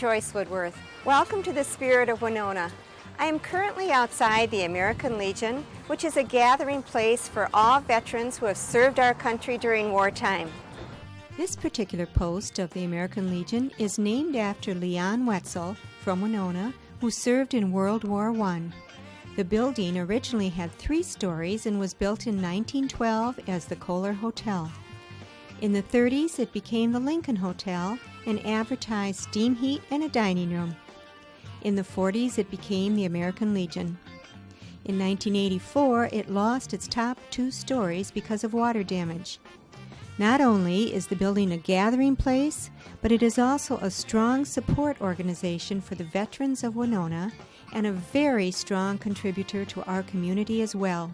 Joyce Woodworth. Welcome to the Spirit of Winona. I am currently outside the American Legion, which is a gathering place for all veterans who have served our country during wartime. This particular post of the American Legion is named after Leon Wetzel from Winona, who served in World War I. The building originally had 3 stories and was built in 1912 as the Kohler Hotel. In the 30s, it became the Lincoln Hotel and advertised steam heat and a dining room. In the 40s, it became the American Legion. In 1984, it lost its top 2 stories because of water damage. Not only is the building a gathering place, but it is also a strong support organization for the veterans of Winona and a very strong contributor to our community as well.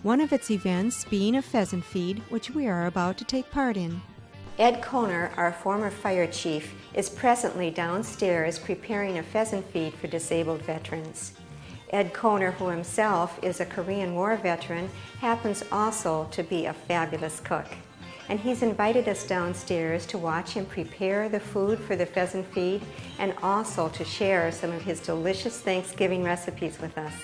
One of its events being a pheasant feed, which we are about to take part in. Ed Kohner, our former fire chief, is presently downstairs preparing a pheasant feed for disabled veterans. Ed Kohner, who himself is a Korean War veteran, happens also to be a fabulous cook. And he's invited us downstairs to watch him prepare the food for the pheasant feed and also to share some of his delicious Thanksgiving recipes with us.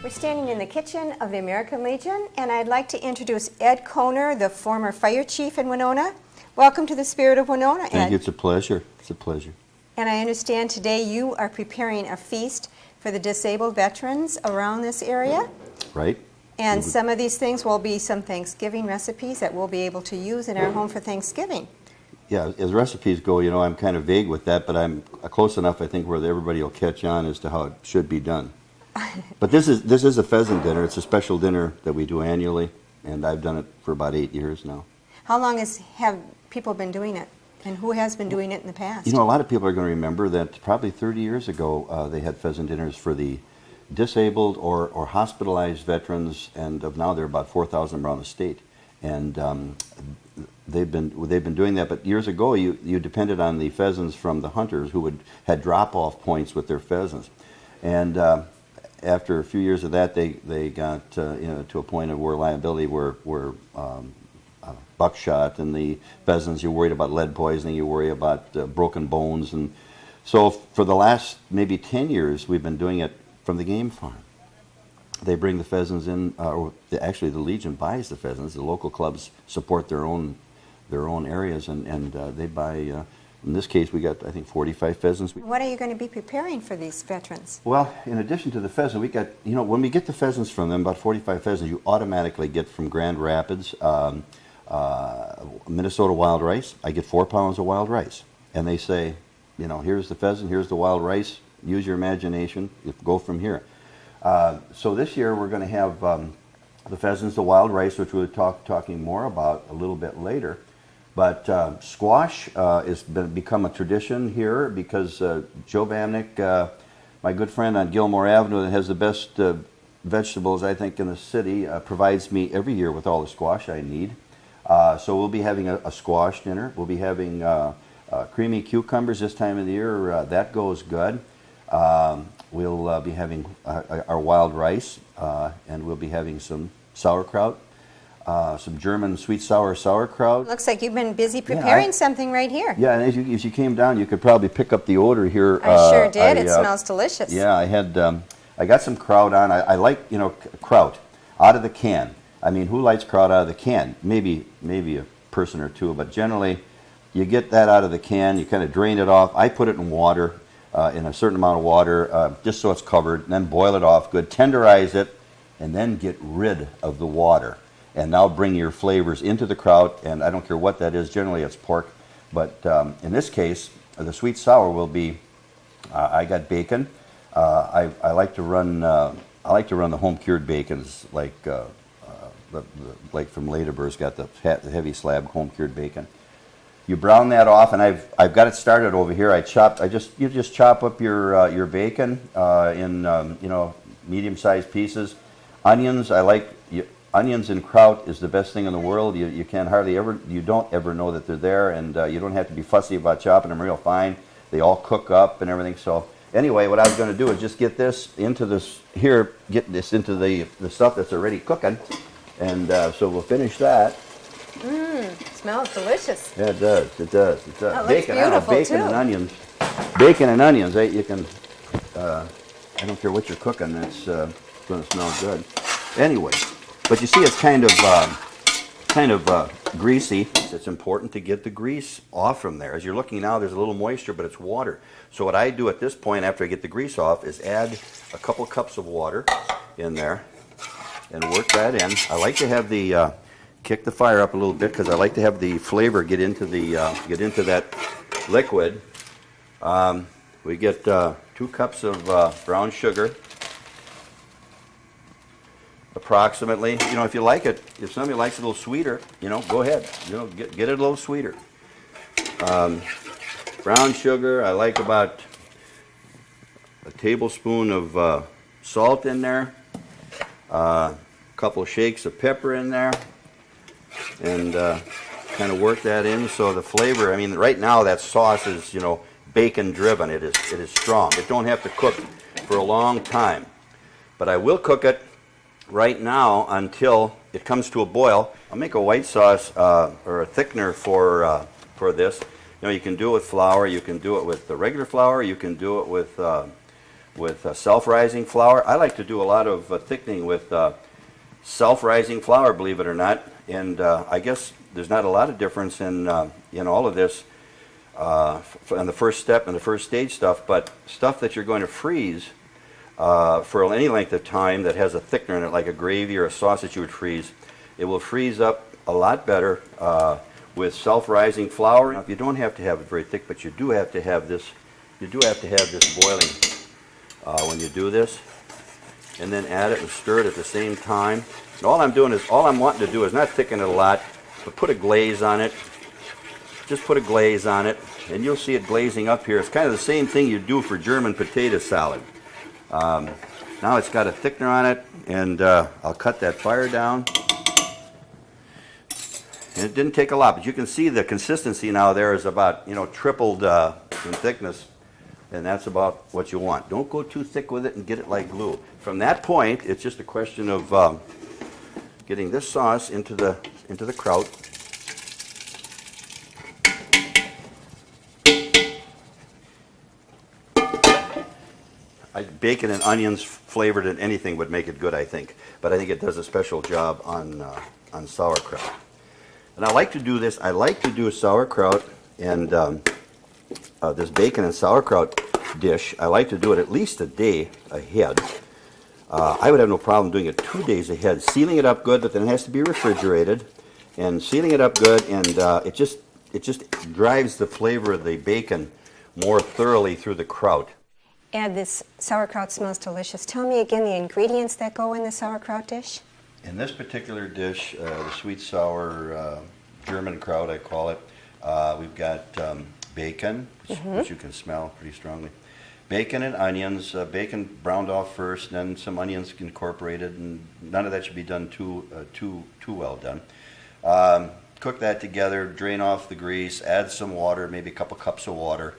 We're standing in the kitchen of the American Legion, and I'd like to introduce Ed Kohner, the former fire chief in Winona. Welcome to the Spirit of Winona, Ed. Thank you. It's a pleasure. It's a pleasure. And I understand today you are preparing a feast for the disabled veterans around this area. Right. And some of these things will be some Thanksgiving recipes that we'll be able to use in our home for Thanksgiving. Yeah, as recipes go, you know, I'm kind of vague with that, but I'm close enough, I think, where everybody will catch on as to how it should be done. But this is a pheasant dinner. It's a special dinner that we do annually, and I've done it for about 8 years now. How long have people been doing it, and who has been doing it in the past? You know, a lot of people are going to remember that probably 30 years ago they had pheasant dinners for the disabled or hospitalized veterans, and of now there are about 4,000 around the state. And they've been doing that. But years ago, you depended on the pheasants from the hunters who had drop-off points with their pheasants, and after a few years of that, they got to a point of where liability were buckshot, and the pheasants, you're worried about lead poisoning, you worry about broken bones, and so for the last maybe 10 years, we've been doing it from the game farm. They bring the pheasants in, actually the Legion buys the pheasants. The local clubs support their own areas, and they buy. In this case, we got, I think, 45 pheasants. What are you going to be preparing for these veterans? Well, in addition to the pheasant, we got, you know, when we get the pheasants from them, about 45 pheasants, you automatically get from Grand Rapids, Minnesota wild rice. I get 4 pounds of wild rice. And they say, you know, here's the pheasant, here's the wild rice, use your imagination, go from here. So this year we're going to have the pheasants, the wild rice, which we'll talking more about a little bit later. But squash has become a tradition here because Joe Vamnick, my good friend on Gilmore Avenue that has the best vegetables, I think, in the city, provides me every year with all the squash I need. So we'll be having a squash dinner. We'll be having creamy cucumbers this time of the year. That goes good. We'll be having our wild rice, and we'll be having some sauerkraut. Some German sweet sour sauerkraut. Looks like you've been busy preparing something right here. Yeah, and as you came down, you could probably pick up the odor here. I sure did. It smells delicious. Yeah, I got some kraut on. I like, you know, kraut out of the can. I mean, who likes kraut out of the can? Maybe a person or two, but generally, you get that out of the can. You kind of drain it off. I put it in water, in a certain amount of water, just so it's covered, and then boil it off good, tenderize it, and then get rid of the water. And now bring your flavors into the kraut, and I don't care what that is. Generally, it's pork, but in this case, the sweet sour will be. I got bacon. I like to run. I like to run the home cured bacons, like from Laderburg's got the heavy slab home cured bacon. You brown that off, and I've got it started over here. You just chop up your bacon in you know, medium-sized pieces. Onions, onions and kraut is the best thing in the world. You don't ever know that they're there, and you don't have to be fussy about chopping them real fine. They all cook up and everything. So anyway, what I was going to do is just get this into this here, get this into the stuff that's already cooking, and so we'll finish that. Smells delicious. Yeah, it does. It does. That looks Bacon, beautiful, bacon too. and onions. bacon and onions, you can, I don't care what you're cooking, it's going to smell good. Anyway, but you see it's kind of greasy. It's important to get the grease off from there. As you're looking now, there's a little moisture, but it's water. So what I do at this point, after I get the grease off, is add a couple cups of water in there and work that in. I like to have the kick the fire up a little bit because I like to have the flavor get into that liquid. We get 2 cups of brown sugar, approximately. You know, if you like it, if somebody likes it a little sweeter, you know, go ahead. You know, get it a little sweeter. Brown sugar, I like about a tablespoon of salt in there, a couple of shakes of pepper in there, and kind of work that in so the flavor, I mean, right now that sauce is, you know, bacon driven. It is strong. It don't have to cook for a long time. But I will cook it right now until it comes to a boil. I'll make a white sauce or a thickener for this. You know, you can do it with flour. You can do it with the regular flour. You can do it with self-rising flour. I like to do a lot of thickening with self-rising flour, believe it or not. And I guess there's not a lot of difference in all of this on the first step and the first stage stuff, but stuff that you're going to freeze for any length of time that has a thickener in it, like a gravy or a sauce that you would freeze, it will freeze up a lot better with self-rising flour. Now, you don't have to have it very thick, but you do have to have this. You do have to have this boiling when you do this, and then add it and stir it at the same time. And all I'm wanting to do is not thicken it a lot, but put a glaze on it. Just put a glaze on it, and you'll see it glazing up here. It's kind of the same thing you do for German potato salad. Now it's got a thickener on it, and I'll cut that fire down. And it didn't take a lot, but you can see the consistency now there is about, you know, tripled in thickness, and that's about what you want. Don't go too thick with it and get it like glue. From that point, it's just a question of getting this sauce into the kraut. Bacon and onions flavored in anything would make it good, I think. But I think it does a special job on sauerkraut. And I like to do this. I like to do a sauerkraut and this bacon and sauerkraut dish. I like to do it at least a day ahead. I would have no problem doing it 2 days ahead, sealing it up good, but then it has to be refrigerated, and sealing it up good, and it just drives the flavor of the bacon more thoroughly through the kraut. And this sauerkraut smells delicious. Tell me again the ingredients that go in the sauerkraut dish. In this particular dish, the sweet sour German kraut, I call it, we've got bacon, which you can smell pretty strongly. Bacon and onions, bacon browned off first, then some onions incorporated, and none of that should be done too well done. Cook that together, drain off the grease, add some water, maybe a couple cups of water,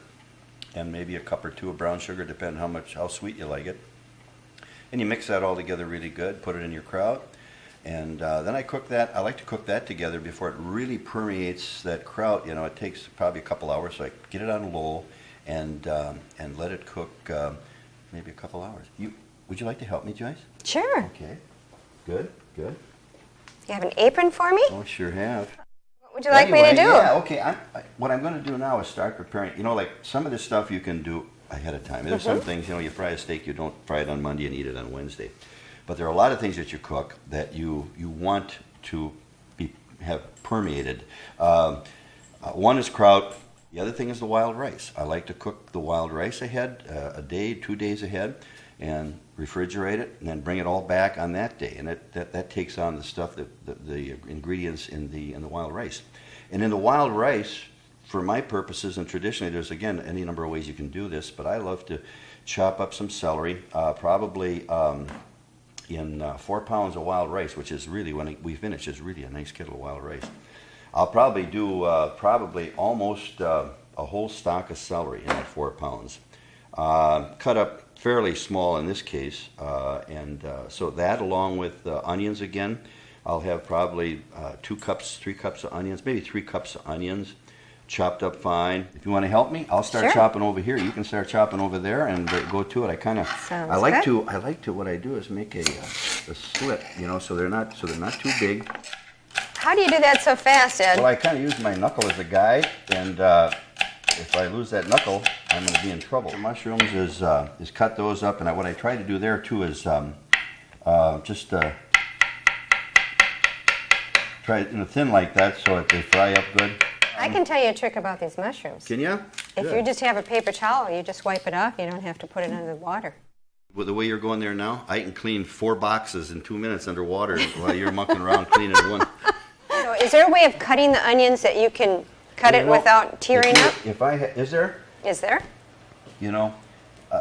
and maybe a cup or two of brown sugar, depending how sweet you like it. And you mix that all together really good, put it in your kraut, and then I cook that. I like to cook that together before it really permeates that kraut. You know, it takes probably a couple hours, so I get it on low and let it cook maybe a couple hours. Would you like to help me, Joyce? Sure. Okay. Good. You have an apron for me? Oh, sure have. What would you like me to do? Yeah, okay. What I'm going to do now is start preparing. You know, like some of this stuff you can do ahead of time. There's some things, you know, you fry a steak, you don't fry it on Monday and eat it on Wednesday. But there are a lot of things that you cook that you want to have permeated. One is kraut. The other thing is the wild rice. I like to cook the wild rice ahead, a day, 2 days ahead, and refrigerate it, and then bring it all back on that day. And that takes on the stuff, the ingredients in the wild rice. And in the wild rice, for my purposes, and traditionally there's, again, any number of ways you can do this, but I love to chop up some celery, probably in 4 pounds of wild rice, which is really, when we finish, is really a nice kettle of wild rice. I'll probably do almost a whole stalk of celery in that 4 pounds. Cut up fairly small in this case, so that along with onions again, I'll have probably 2 cups, 3 cups of onions, maybe 3 cups of onions, chopped up fine. If you want to help me, I'll start Sure. chopping over here. You can start chopping over there and go to it. I like to what I do is make a slit, you know, so they're not too big. How do you do that so fast, Ed? Well, I kind of use my knuckle as a guide, and if I lose that knuckle, I'm going to be in trouble. The mushrooms is cut those up, and what I try to do there too is just try it thin like that so that they fry up good. I can tell you a trick about these mushrooms. Can you? If you just have a paper towel, you just wipe it off. You don't have to put it under the water. With the way you're going there now, I can clean 4 boxes in 2 minutes underwater while you're mucking around cleaning one. So is there a way of cutting the onions that you can cut it without tearing up? Is there? Is there? You know,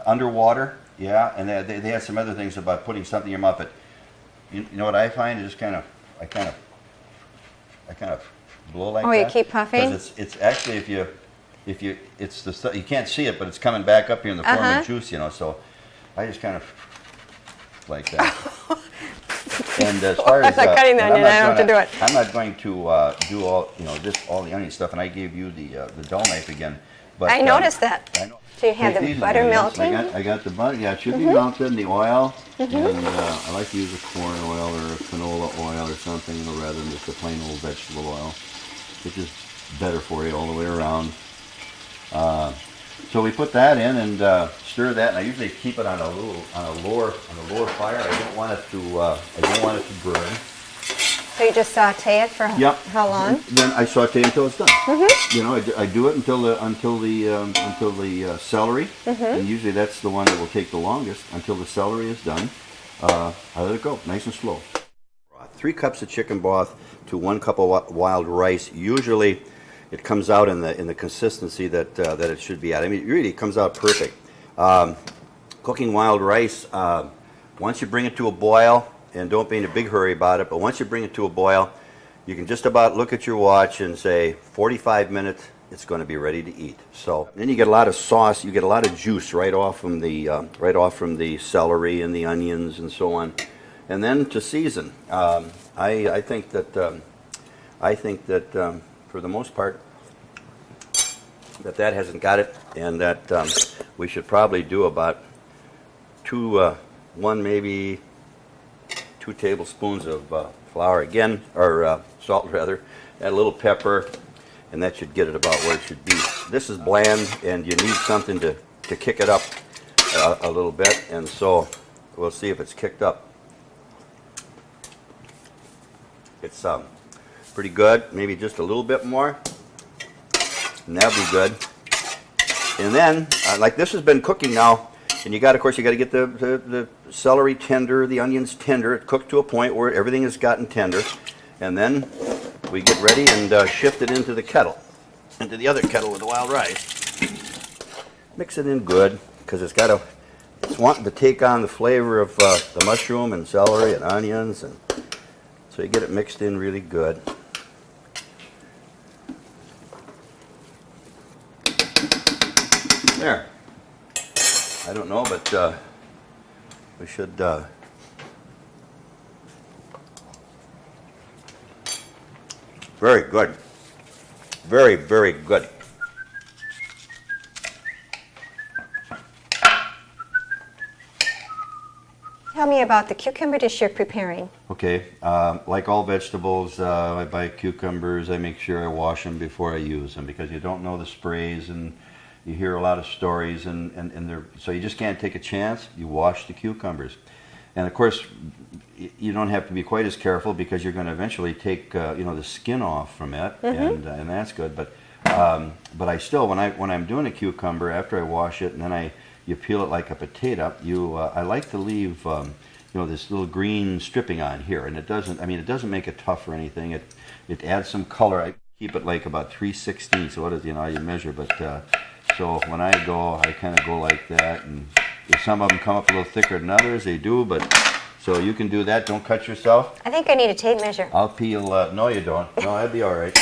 underwater, yeah, and they had some other things about putting something in your mouth, but you know what I find is I kind of blow like that. Oh, you keep puffing? Because it's actually it's the stuff, you can't see it, but it's coming back up here in the form of juice, you know. So I just kind of like that. And as far as I'm not cutting the onion, I don't have to do it. I'm not going to do all all the onion stuff, and I gave you the dull knife again. But I noticed that. I know. So you have the butter melting? I got the butter. Yeah, it should be melted in the oil. And I like to use a corn oil or a canola oil or something, rather than just a plain old vegetable oil, which is better for you all the way around. So we put that in and stir that, and I usually keep it on a lower fire. I don't want it to burn. So you just saute it for how long? Then I saute until it's done. You know, I do it until the celery, and usually that's the one that will take the longest. Until the celery is done, I let it go, nice and slow. 3 cups of chicken broth to 1 cup of wild rice. Usually, it comes out in the consistency that it should be at. I mean, it really comes out perfect. Cooking wild rice, once you bring it to a boil, and don't be in a big hurry about it, but once you bring it to a boil, you can just about look at your watch and say 45 minutes, it's going to be ready to eat. So then you get a lot of sauce, you get a lot of juice right off from the celery and the onions and so on. And then to season, I think that for the most part that hasn't got it, and that we should probably do about 2 tablespoons of flour again, or salt rather, add a little pepper, and that should get it about where it should be. This is bland, and you need something to kick it up a little bit, and so we'll see if it's kicked up. It's pretty good, maybe just a little bit more, and that'll be good. And then, like this has been cooking now, and of course, you got to get the celery tender, the onions tender. It cooked to a point where everything has gotten tender, and then we get ready and shift it into the kettle, into the other kettle with the wild rice. Mix it in good, because it's wanting to take on the flavor of the mushroom and celery and onions, and so you get it mixed in really good. There. I don't know, but we should very good. Very, very good. Tell me about the cucumber dish you're preparing. Okay, like all vegetables, I buy cucumbers. I make sure I wash them before I use them, because you don't know the sprays, and you hear a lot of stories, and so you just can't take a chance. You wash the cucumbers. And of course, you don't have to be quite as careful, because you're going to eventually take the skin off from it, and that's good. But I still, when I'm doing a cucumber, after I wash it and then you peel it like a potato, I like to leave this little green stripping on here, and it doesn't make it tough or anything. It adds some color. I keep it like about 3/16. So what is how you measure, but. So when I kind of go like that, and if some of them come up a little thicker than others, they do, but so you can do that. Don't cut yourself. I think I need a tape measure. I'll peel, no you don't. No, that'd be all right.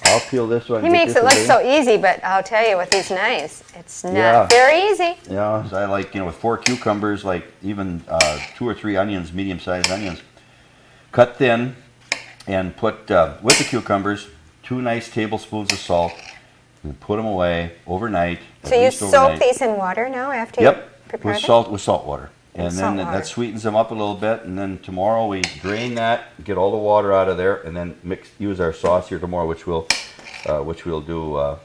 I'll peel this one. He makes it look so easy, but I'll tell you, with these knives, it's not very easy. Yeah, so I like, with 4 cucumbers, like even 2 or 3 onions, medium-sized onions, cut thin, and put, with the cucumbers, 2 nice tablespoons of salt, and put them away overnight. So you soak these in water now after you prepare them? With salt water. And then salt water. that sweetens them up a little bit, and then tomorrow we drain that, get all the water out of there, and then use our sauce here tomorrow, which we'll do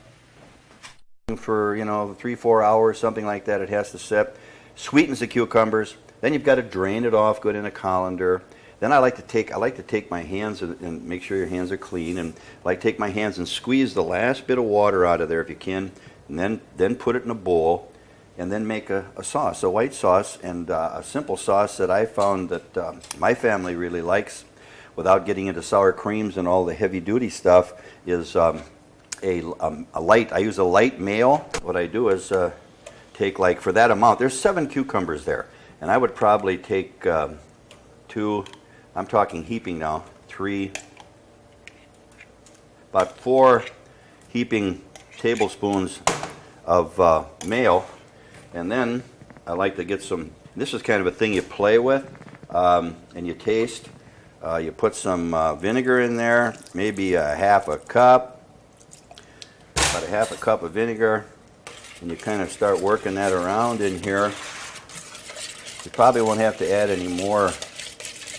for 3-4 hours, something like that. It has to sit. Sweetens the cucumbers. Then you've got to drain it off, good in a colander. Then I like to take my hands and make sure your hands are clean, and I like to take my hands and squeeze the last bit of water out of there if you can, and then put it in a bowl, and then make a sauce, a white sauce, and a simple sauce that I found that my family really likes, without getting into sour creams and all the heavy-duty stuff, is a light. I use a light mayo. What I do is take, like, for that amount, there's 7 cucumbers there, and I would probably take 2. I'm talking heaping now. 3, about 4 heaping tablespoons of mayo. And then I like to get some, this is kind of a thing you play with, and you taste. You put some vinegar in there, maybe a half a cup, about a half a cup of vinegar, and you kind of start working that around in here. You probably won't have to add any more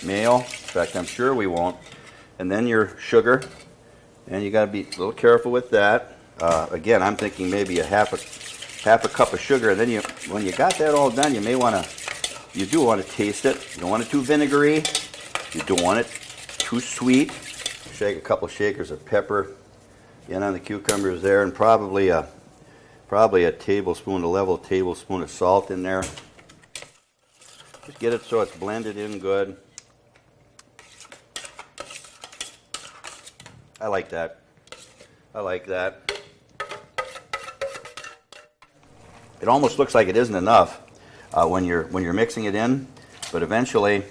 mayo. In fact, I'm sure we won't. And then your sugar, and you got to be a little careful with that. Again, I'm thinking maybe a half a cup of sugar, and then when you got that all done, you do want to taste it. You don't want it too vinegary. You don't want it too sweet. Shake a couple shakers of pepper in on the cucumbers there, and probably a level tablespoon of salt in there. Just get it so it's blended in good. I like that. It almost looks like it isn't enough when you're mixing it in, but eventually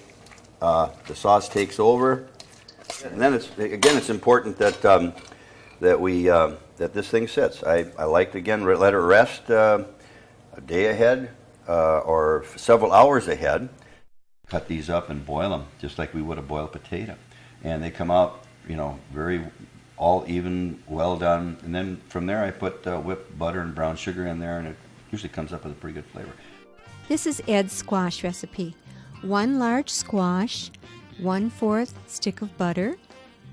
the sauce takes over, and then it's important that that this thing sits. I like to again let it rest a day ahead or several hours ahead. Cut these up and boil them just like we would a boiled potato, and they come out very all even, well done. And then from there I put whipped butter and brown sugar in there, and it usually comes up with a pretty good flavor. This is Ed's squash recipe. 1 large squash, 1/4 stick of butter,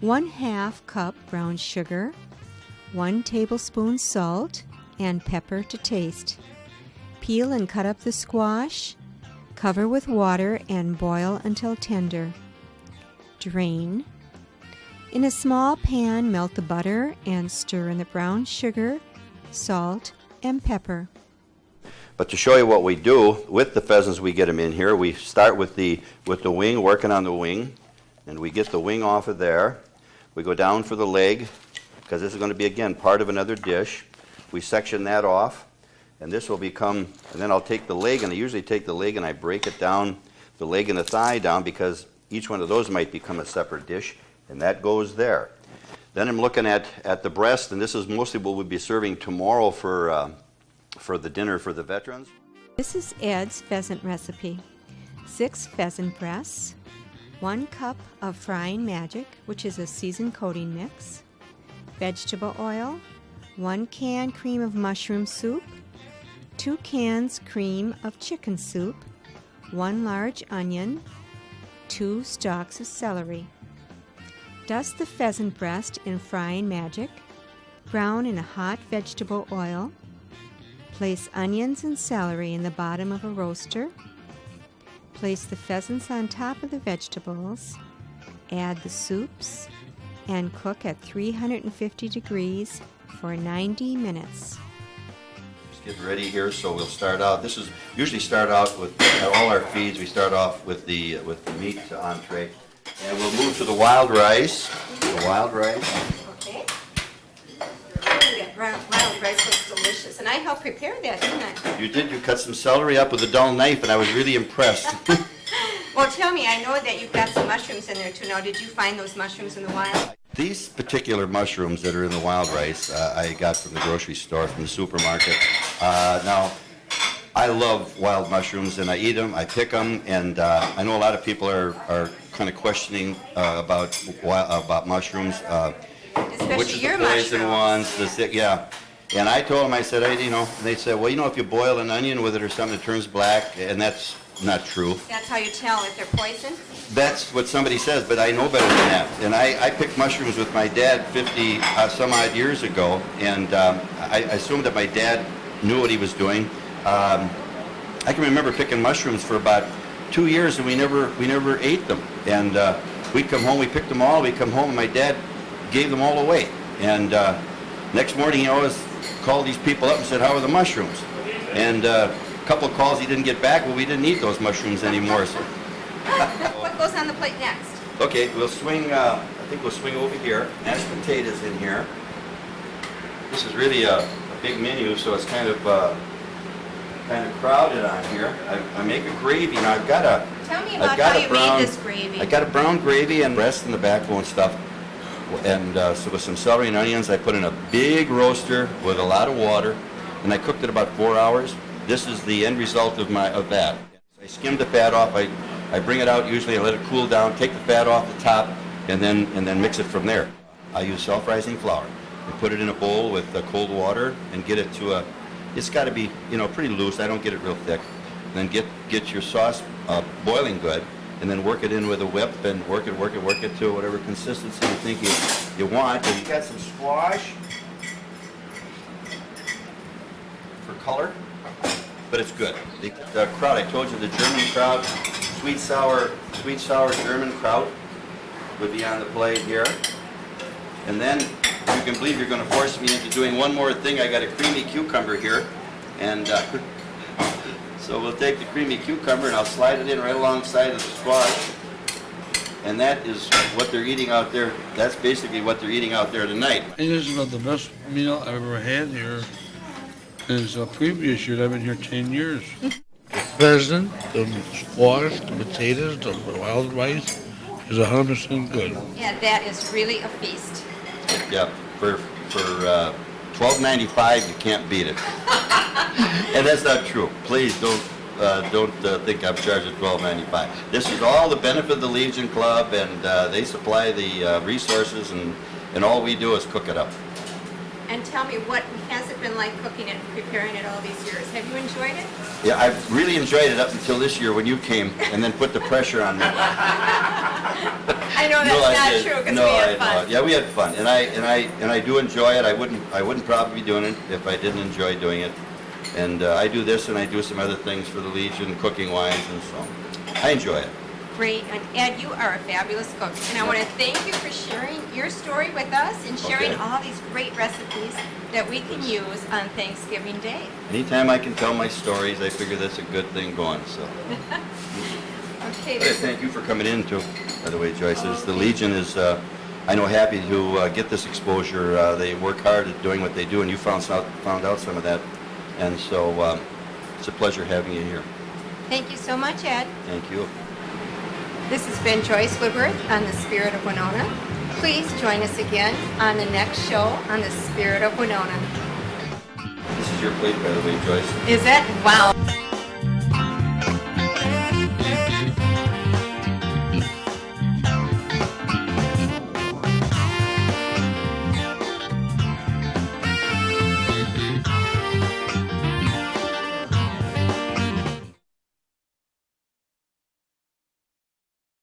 1/2 cup brown sugar, 1 tablespoon salt, and pepper to taste. Peel and cut up the squash, cover with water and boil until tender. Drain. In a small pan, melt the butter and stir in the brown sugar, salt, and pepper. But to show you what we do with the pheasants, we get them in here. We start with the wing, working on the wing, and we get the wing off of there. We go down for the leg, because this is going to be, again, part of another dish. We section that off, and this will become, and then I'll take the leg, and I usually take the leg and I break it down, the leg and the thigh down, because each one of those might become a separate dish, and that goes there. Then I'm looking at the breast, and this is mostly what we'll be serving tomorrow for the dinner for the veterans. This is Ed's pheasant recipe. 6 pheasant breasts, 1 cup of frying magic, which is a seasoned coating mix, vegetable oil, 1 can cream of mushroom soup, 2 cans cream of chicken soup, 1 large onion, 2 stalks of celery. Dust the pheasant breast in frying magic, brown in a hot vegetable oil. Place onions and celery in the bottom of a roaster. Place the pheasants on top of the vegetables. Add the soups and cook at 350 degrees for 90 minutes. Just get ready here, so we'll start out. This is usually start out with all our feeds. We start off with the meat entree, and we'll move to the wild rice. Okay. Wild rice was delicious, and I helped prepare that, didn't I? You did. You cut some celery up with a dull knife, and I was really impressed. Well, tell me, I know that you've got some mushrooms in there too. Now, did you find those mushrooms in the wild? These particular mushrooms that are in the wild rice, I got from the grocery store, from the supermarket. Now, I love wild mushrooms, and I eat them, I pick them, and I know a lot of people are kind of questioning about mushrooms. Especially which is your the poison mushrooms. ones, the sick, yeah. And I told them, I said, they said, well, if you boil an onion with it or something, it turns black, and that's not true. That's how you tell if they're poison? That's what somebody says, but I know better than that. And I picked mushrooms with my dad 50 some odd years ago, and I assumed that my dad knew what he was doing. I can remember picking mushrooms for about 2 years, and we never ate them. And we'd come home, we picked them all, we'd come home, and my dad gave them all away. And next morning, he always called these people up and said, how are the mushrooms? And a couple of calls he didn't get back, well, we didn't eat those mushrooms anymore. So. What goes on the plate next? Okay, we'll swing, I think we'll swing over here. Mashed potatoes in here. This is really a big menu, so it's kind of crowded on here. I make a gravy. Now I've got a... Tell me about how you made this gravy. I got a brown gravy and breast and the backbone stuff. And so with some celery and onions, I put in a big roaster with a lot of water, and I cooked it about 4 hours. This is the end result of that. I skimmed the fat off. I bring it out usually and let it cool down, take the fat off the top, and then mix it from there. I use self-rising flour. I put it in a bowl with cold water and get it to it's got to be, pretty loose. I don't get it real thick. Then get your sauce boiling good, and then work it in with a whip and work it to whatever consistency you think you want. And you got some squash for color, but it's good. The kraut, I told you, the German kraut, sweet sour German kraut would be on the plate here. And then you can believe you're going to force me into doing one more thing. I got a creamy cucumber here, and so we'll take the creamy cucumber and I'll slide it in right alongside of the squash. And that is what they're eating out there. That's basically what they're eating out there tonight. Hey, this is about the best meal I've ever had here. And it's a previous year. I've been here 10 years. The pheasant, the squash, the potatoes, the wild rice is 100% good. Yeah, that is really a feast. Yeah, for $12.95 you can't beat it. And that's not true. Please don't think I'm charging $12.95. This is all the benefit of the Legion Club, and they supply the resources, and all we do is cook it up. And tell me, what has it been like cooking it and preparing it all these years? Have you enjoyed it? Yeah, I've really enjoyed it up until this year when you came and then put the pressure on me. I know that's not true because we had fun. Yeah, we had fun, and I do enjoy it. I wouldn't probably be doing it if I didn't enjoy doing it. And I do this and I do some other things for the Legion, cooking wise, and so I enjoy it. Great, and Ed, you are a fabulous cook, and I want to thank you for sharing your story with us and sharing all these great recipes that we can use on Thanksgiving Day. Anytime I can tell my stories, I figure that's a good thing going. So. Okay. Thank you for coming in too. By the way, Joyce, the Legion is, I know, happy to get this exposure. They work hard at doing what they do, and you found out some of that, and so it's a pleasure having you here. Thank you so much, Ed. Thank you. This has been Joyce Woodworth on the Spirit of Winona. Please join us again on the next show on the Spirit of Winona. This is your plate, by the way, Joyce. Is it? Wow.